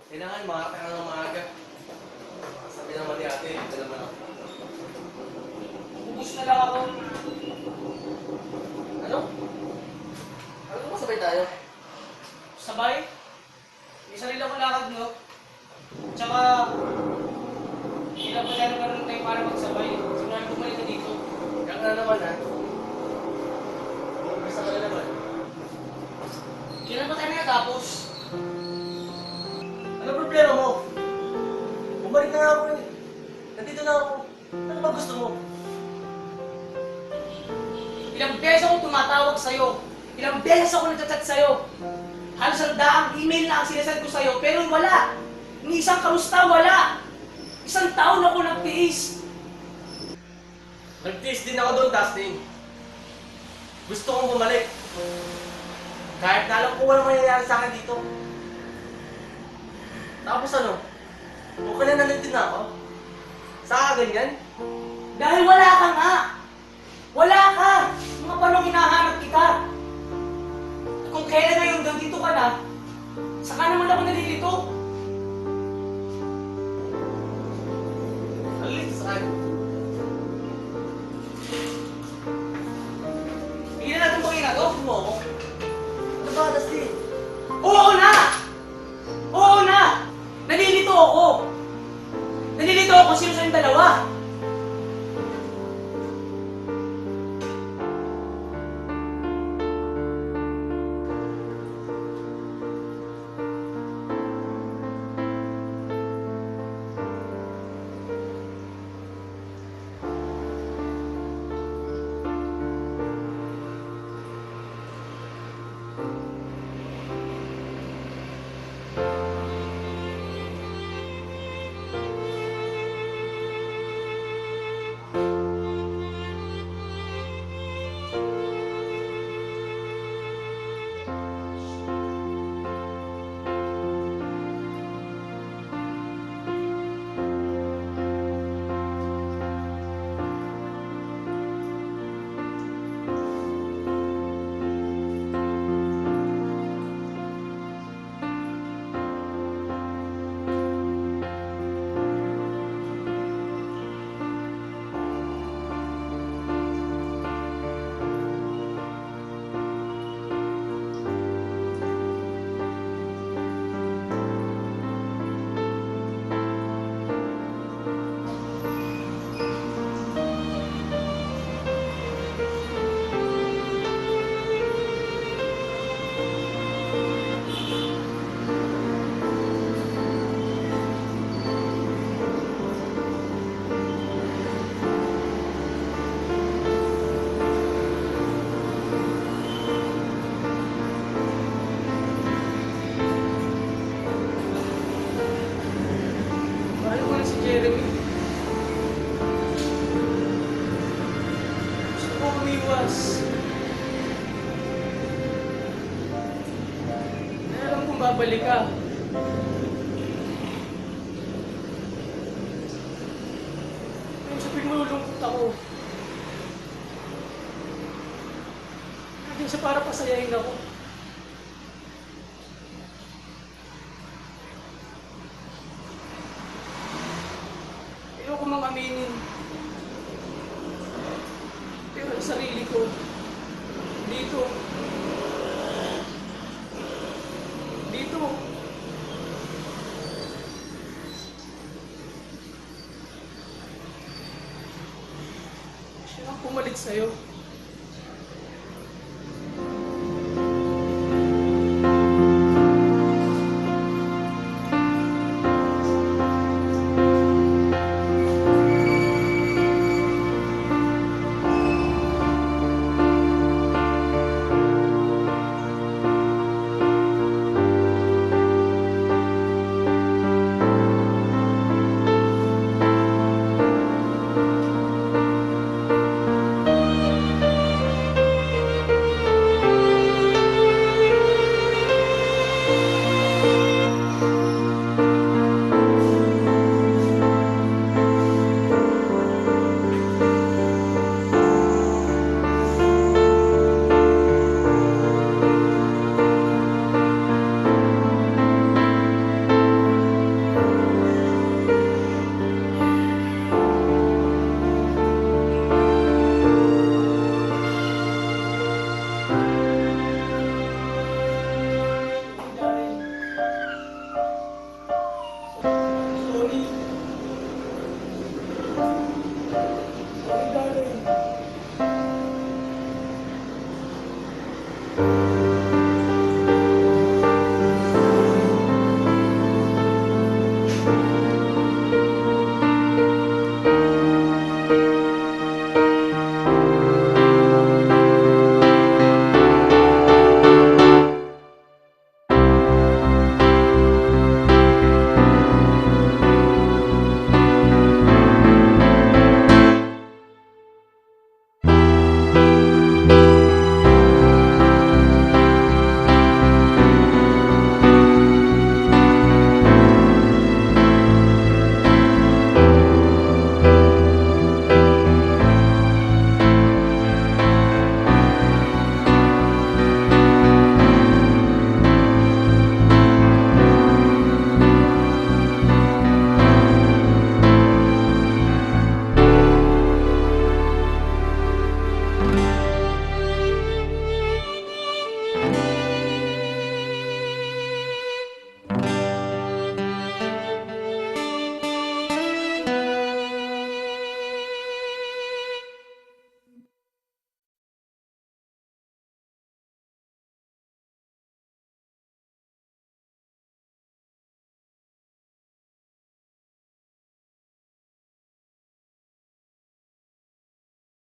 Kailangan makakita ka ng maaga. Sabi naman ni ate, ito naman ako. Ubus na lang ako. Ano? Ano ba sabay tayo? Sabay? May sarili akong lakad, no? Tsaka, ilang pa tayo naman tayo para magsabay. Simula bumalik ka dito. Kaya nga naman ha. Bumagasa ka na naman. Kailan pa tayo nakatapos? Ano problema mo? Bumalik na nga ako eh. Nandito na ako. Ano ba gusto mo? Ilang beses ako tumatawag sa'yo. Ilang beses ako nagchat-chat sa'yo. Halos ang daang email na ang sinasend ko sa'yo, pero wala. Ni isang kamusta, wala. Isang taon ako nagtiis. Nagtiis din ako doon, Dustin. Gusto kong bumalik. Kahit na alam ko walang mangyayari sa akin dito. Tapos ano? Okay na nandito na ako? Saka ganyan? Dahil wala ka nga. Wala ka. Mga panong hinahanap kita. At kung kailan ngayon nandito ka na, saka naman ako nalilito. Alis sa akin. Hindi na natin pakina to. Gusto mo ako? Ano ba, Dustin? Oo na! Oo na! Nalilito ako! Nalilito ako sino sa yung dalawa. Mahal ko na si Jeremy. Gusto ko umiwas. Dahil alam kong babalik ka. Ngayon sabihin mo lulungkot ako. Hindi siya para pasayahin ako. Ayoko mang aminin. Pero ang sarili ko, dito. Dito. Siya ang pumalit sa'yo.